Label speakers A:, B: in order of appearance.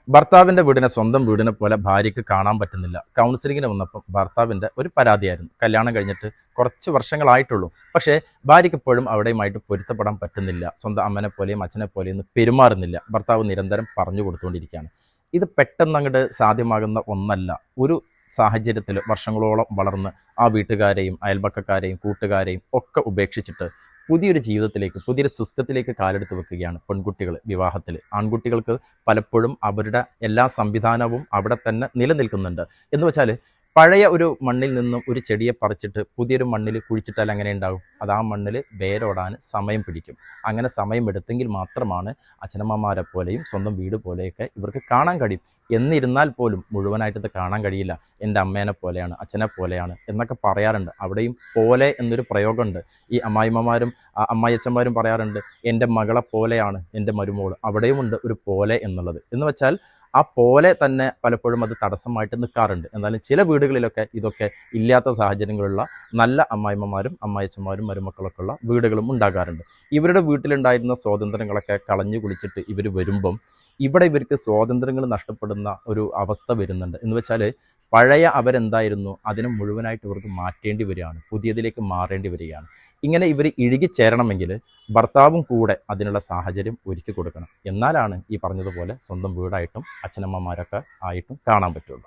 A: ഭർത്താവിൻ്റെ വീടിനെ സ്വന്തം വീടിനെ പോലെ ഭാര്യയ്ക്ക് കാണാൻ പറ്റുന്നില്ല. കൗൺസിലിങ്ങിന് വന്നപ്പം ഭർത്താവിൻ്റെ ഒരു പരാതിയായിരുന്നു. കല്യാണം കഴിഞ്ഞിട്ട് കുറച്ച് വർഷങ്ങളായിട്ടുള്ളൂ. പക്ഷേ ഭാര്യയ്ക്ക് ഇപ്പോഴും അവിടെയുമായിട്ട് പൊരുത്തപ്പെടാൻ പറ്റുന്നില്ല. സ്വന്തം അമ്മനെ പോലെയും അച്ഛനെ പോലെയും ഒന്നും പെരുമാറുന്നില്ല. ഭർത്താവ് നിരന്തരം പറഞ്ഞു കൊടുത്തുകൊണ്ടിരിക്കുകയാണ്. ഇത് പെട്ടെന്ന് അങ്ങോട്ട് സാധ്യമാകുന്ന ഒന്നല്ല. ഒരു സാഹചര്യത്തിൽ വർഷങ്ങളോളം വളർന്ന് ആ വീട്ടുകാരെയും അയൽപക്കക്കാരെയും കൂട്ടുകാരെയും ഒക്കെ ഉപേക്ഷിച്ചിട്ട് പുതിയൊരു ജീവിതത്തിലേക്ക് പുതിയൊരു സിസ്റ്റത്തിലേക്ക് കാലെടുത്ത് വെക്കുകയാണ് പെൺകുട്ടികൾ വിവാഹത്തിൽ. ആൺകുട്ടികൾക്ക് പലപ്പോഴും അവരുടെ എല്ലാ സംവിധാനവും അവിടെ തന്നെ നിലനിൽക്കുന്നുണ്ട്. എന്ന് വെച്ചാൽ പഴയ ഒരു മണ്ണിൽ നിന്നും ഒരു ചെടിയെ പറിച്ചിട്ട് പുതിയൊരു മണ്ണിൽ കുഴിച്ചിട്ടാൽ എങ്ങനെ ഉണ്ടാകും? അത് ആ മണ്ണിൽ വേരോടാൻ സമയം പിടിക്കും. അങ്ങനെ സമയം എടുത്തെങ്കിൽ മാത്രമാണ് അച്ഛനമ്മമാരെ പോലെയും സ്വന്തം വീട് പോലെയൊക്കെ ഇവർക്ക് കാണാൻ കഴിയും. എന്നിരുന്നാൽ പോലും മുഴുവനായിട്ട് ഇത് കാണാൻ കഴിയില്ല. എൻ്റെ അമ്മേനെ പോലെയാണ്, അച്ഛനെ പോലെയാണ് എന്നൊക്കെ പറയാറുണ്ട്. അവിടെയും പോലെ എന്നൊരു പ്രയോഗമുണ്ട്. ഈ അമ്മായിമ്മമാരും അമ്മായിയച്ഛന്മാരും പറയാറുണ്ട്, എൻ്റെ മകളെ പോലെയാണ് എൻ്റെ മരുമോൾ. അവിടെയുമുണ്ട് ഒരു പോലെ എന്നുള്ളത്. എന്ന് വെച്ചാൽ ആ പോലെ തന്നെ പലപ്പോഴും അത് തടസ്സമായിട്ട് നിൽക്കാറുണ്ട്. എന്നാലും ചില വീടുകളിലൊക്കെ ഇതൊക്കെ ഇല്ലാത്ത സാഹചര്യങ്ങളുള്ള നല്ല അമ്മായിമ്മമാരും അമ്മായിച്ചന്മാരും മരുമക്കളൊക്കെ ഉള്ള വീടുകളും ഉണ്ടാകാറുണ്ട്. ഇവരുടെ വീട്ടിലുണ്ടായിരുന്ന സ്വാതന്ത്ര്യങ്ങളൊക്കെ കളഞ്ഞു കുളിച്ചിട്ട് ഇവർ വരുമ്പം ഇവിടെ ഇവർക്ക് സ്വാതന്ത്ര്യങ്ങൾ നഷ്ടപ്പെടുന്ന ഒരു അവസ്ഥ വരുന്നുണ്ട്. എന്ന് വെച്ചാൽ പഴയ അവരെന്തായിരുന്നു അതിനെ മുഴുവനായിട്ട് ഇവർക്ക് മാറ്റേണ്ടി വരികയാണ്, പുതിയതിലേക്ക് മാറേണ്ടി വരികയാണ്. ഇങ്ങനെ ഇവർ ഇഴുകിച്ചേരണമെങ്കിൽ ഭർത്താവും കൂടെ അതിനുള്ള സാഹചര്യം ഒരുക്കി കൊടുക്കണം. എന്നാലാണ് ഈ പറഞ്ഞതുപോലെ സ്വന്തം വീടായിട്ടും അച്ഛനമ്മമാരൊക്കെ ആയിട്ടും കാണാൻ പറ്റുള്ളൂ.